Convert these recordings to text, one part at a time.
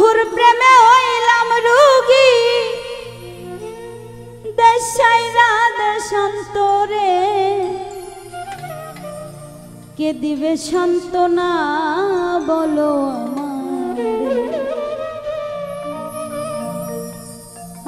বন্ধুর প্রেমে হইলাম রোগী, দেশাইরা দেশান্তরে কে দিবে সান্ত্বনা বলো আমারে।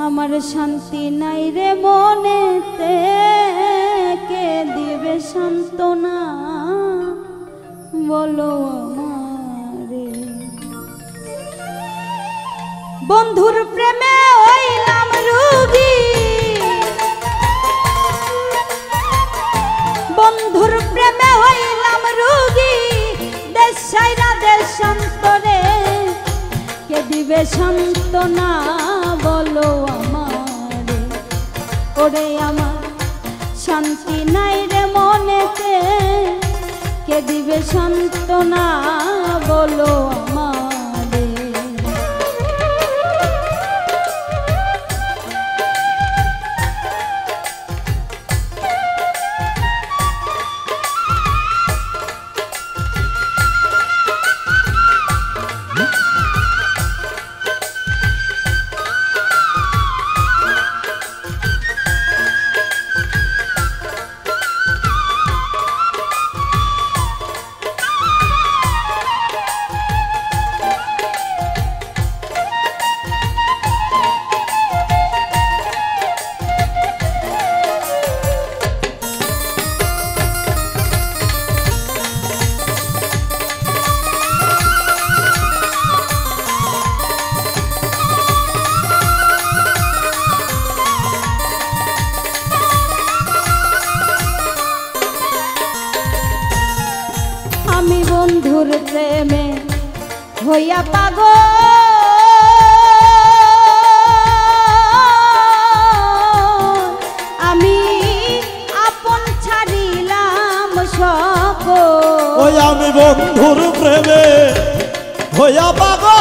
আমার শান্তি নাই রে মনেতে, কে দিবে সান্ত্বনা বলো আমারে। বন্ধুর প্রেমে হইলাম রোগী, বন্ধুর প্রেমে হইলাম রোগী, দেশাইরা দেশান্তরে কে দিবে সান্ত্বনা বলো আমারে। ওরে আমার শান্তি নাই রে মনেতে, কে দিবে সান্ত্বনা বলো আমারে। আমি বন্ধুর প্রেমে হইয়া পাগল, আমি আপন ছাড়িলাম সকল। ওই আমি বন্ধুর প্রেমে হইয়া পাগল,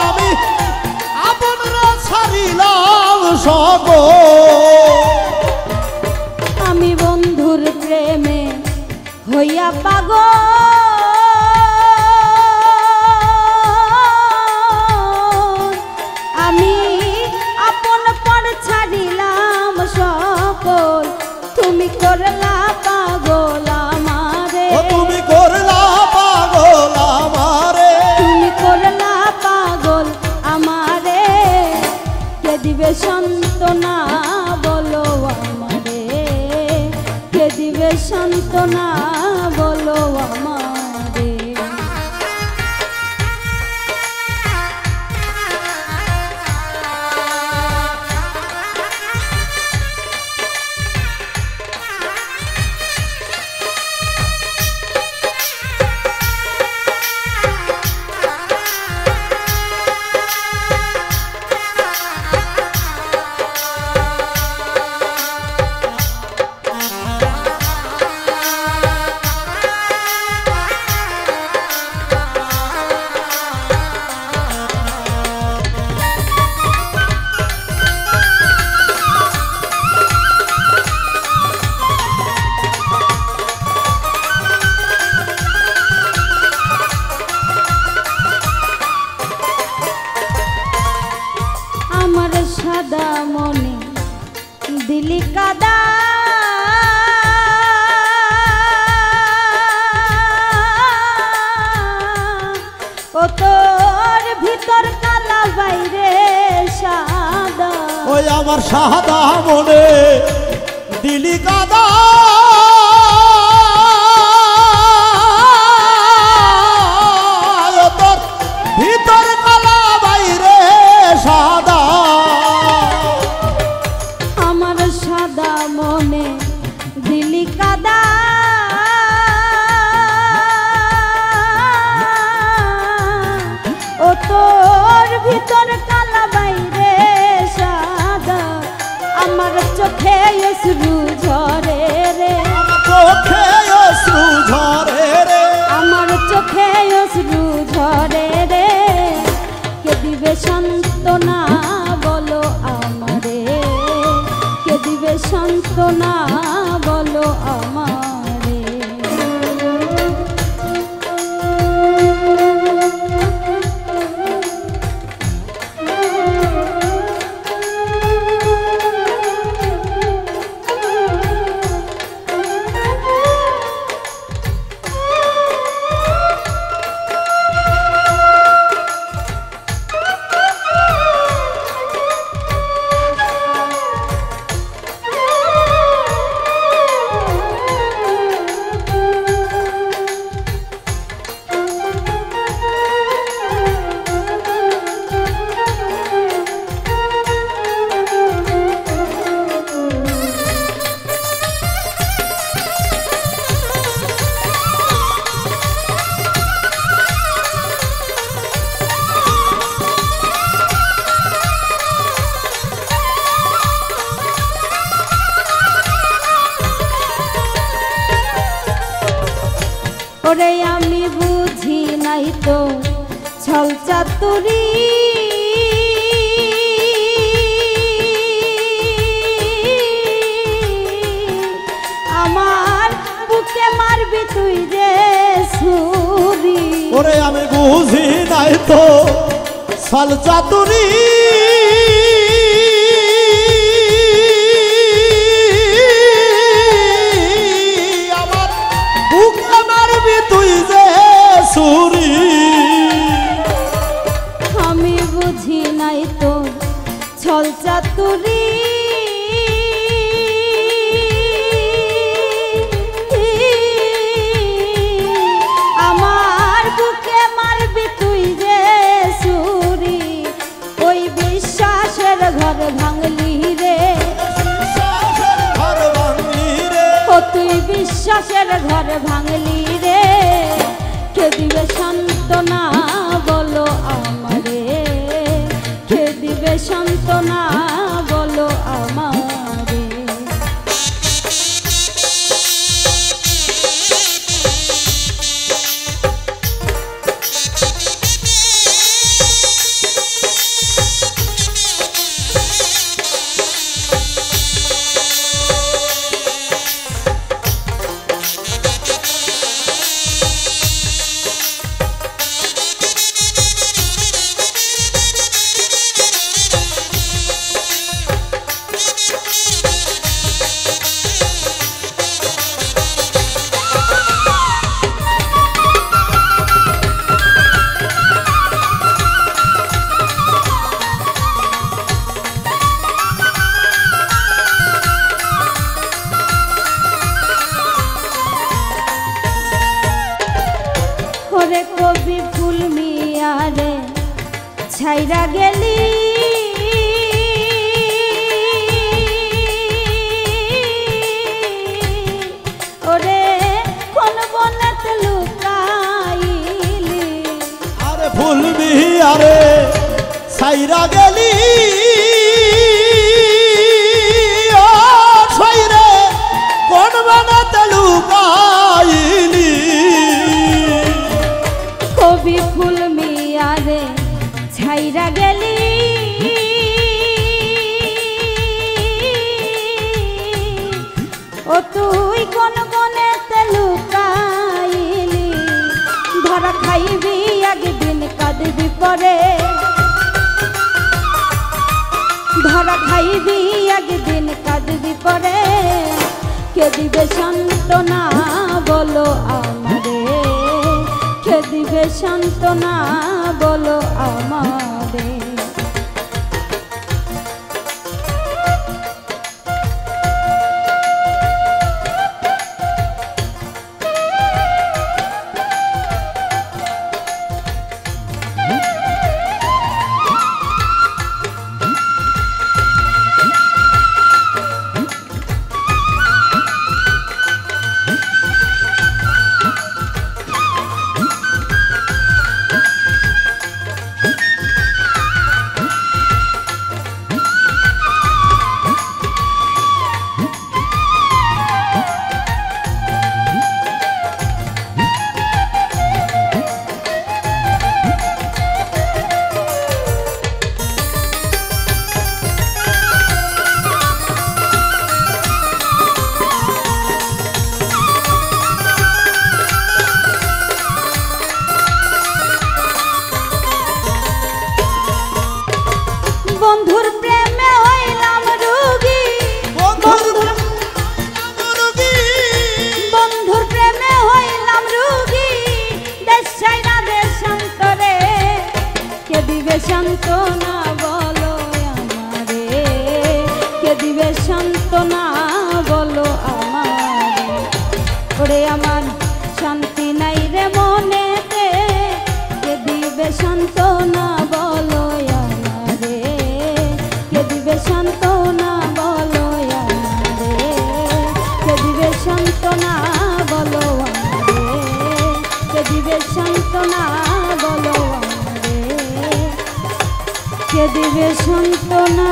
আমি আপন ছাড়িলাম সকল। আমি বন্ধুর প্রেমে হইয়া পাগল, আমি আপন পর ছাড়িলাম সকল। তুমি করলা পাগল আমারে, তুমি করলা পাগল আমারে, তুমি করলা পাগল আমারে, কে দিবে সান্ত্বনা বলো আমারে, কে দিবে সান্ত্বনা বলো আমারে। আমার সাদা মনে দিলি কাদা, ও তোর ভিতর কালা বাইরে সাদা। ওই আমার সাদা মনে দিলি কাদা, তোর ভিতর কালা বাইরে সাদা। আমার সাদা মনে দিলি কাদা, ও তোর ভিতর কালা বাইরে সাদা। আমার চোখে অশ্রু ঝরে রে, চোখে অশ্রু ঝরে রে, আমার চোখে অশ্রু ঝরে রে, কে দিবে সান্ত্বনা বলো আমারে, কে দিবে সান্ত্বনা বলো আমারে। ওরে আমি বুঝি নাই তো ছল চাতুরি আমার বুকে মারবি তুই যে ছুরি ওরে আমি বুঝি নাই তো ছল চাতুরি আমার বুকে মারবি তুই যে ছুরি আমি বুঝি নাই তো ছল চাতুরি আমার বুকে মারবি তুই যে ছুরি ওই বিশ্বাসের ঘর ভাঙলি রে ঘর ভাঙলি রে ও তুই বিশ্বাসের ঘর ভাঙলি রে কে দিবে সান্ত্বনা বলো আমারে কে দিবে সান্ত্বনা বলো আমারে ওরে কবি ফুল মিয়ারে ছাইরা গেলি ওরে কোন বনেতে লুকাইলি আরে ভুলবি আরে সাইরা গেলি ও সাইরে কোন বানাতে লুকাইলি কবি ফুল মিয়ারে ছাইরা গেলি ও তুই কোন বনেতে লুকাইলি ধরা খাইবি একদিন কাঁদবি পরে ধরা খাইবি একদিন কাঁদবি পরে কে দিবে সান্ত্বনা বলো আমারে কে দিবে সান্ত্বনা বলো আমারে বন্ধুর প্রেমে হইলাম রোগী বন্ধুর প্রেমে হইলাম রোগী দেশ ছাইরা দেশান্তরে কে দিবে সান্ত্বনা বলো আমারে কে দিবে সান্ত্বনা বলো আমারে ওরে আমার শান্তি নাই রে মনেতে কে দিবে সান্ত্বনা বলো আমারে কে দিবে সান্ত্বনা বলো আমারে কে দিবে সান্ত্বনা বলো আমারে কে দিবে সান্ত্বনা বলো আমারে কে দিবে সান্ত্বনা